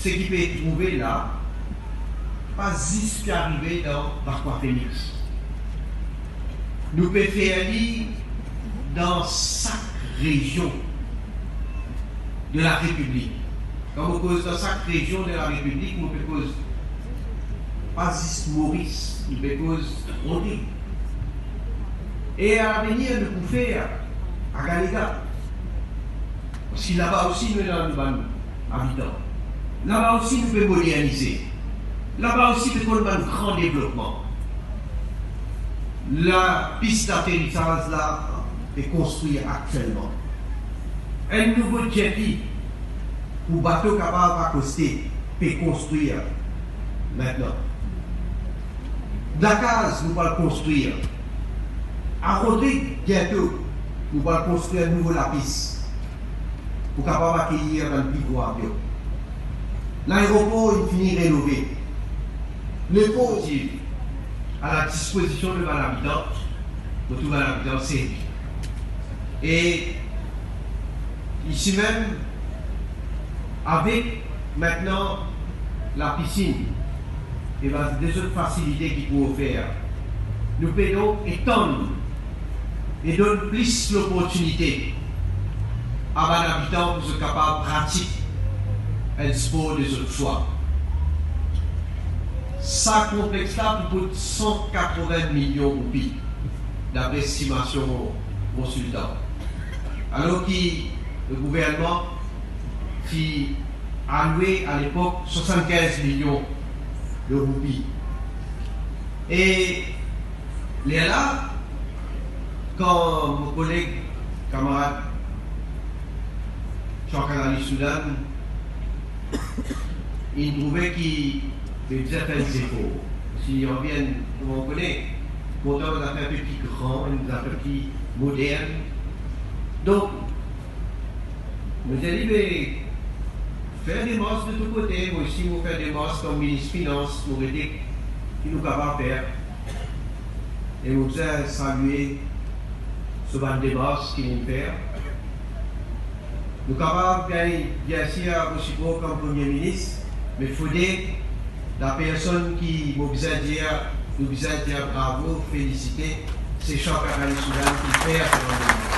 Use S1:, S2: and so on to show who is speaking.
S1: ce qui peut être trouvé là, pas juste arriver dans Parcours Phoenix. Nous pouvons faire aller dans chaque région de la République. Quand on cause dans chaque région de la République, on peut cause pas juste Maurice, on peut cause Rondé. Et à l'avenir, nous pouvons faire à Galéga. Parce que là-bas aussi, nous avons des habitants. Là-bas aussi, nous pouvons moderniser. Là-bas aussi, nous avons un grand développement. La piste d'atterrissage là est construite actuellement. Un nouveau jetty pour bateau capable d'accoster peut construire maintenant. Dakar, nous allons construire. À Rodrigue, bientôt, nous allons construire un nouveau lapis pour capable accueillir un plus gros avion. L'aéroport est fini rénové. Le pont est à la disposition de l'habitant, pour tout l'habitant servi. Et ici même, avec maintenant la piscine et des autres facilités qui pourront faire, nous pouvons étendre et donner plus l'opportunité à l'habitant pour se capable de pratiquer un sport des autres fois. Ça complexe-là coûte 180 millions de roupies, d'après estimation consultant. Alors que le gouvernement qui a alloué à l'époque 75 millions de roupies. Et là, quand mon collègue, camarade, Jean-Canali Soudan, il trouvait qu'il faisait certains efforts. Si on vient, comme on connaît, pourtant on a fait un peu plus grand, on a fait un peu plus moderne. Donc, nous avons dit, mais faire des masses de tous côtés, moi aussi, nous faire des masses comme ministre des Finances, nous avons dit, qui nous capables de faire. Et nous avons salué ce bande de masses qui nous faire. Nous sommes capables de bien sûr aussi beau comme Premier ministre, mais il faut dire la personne qui nous dire bravo, féliciter, c'est Jean-Canali Soudan qui fait.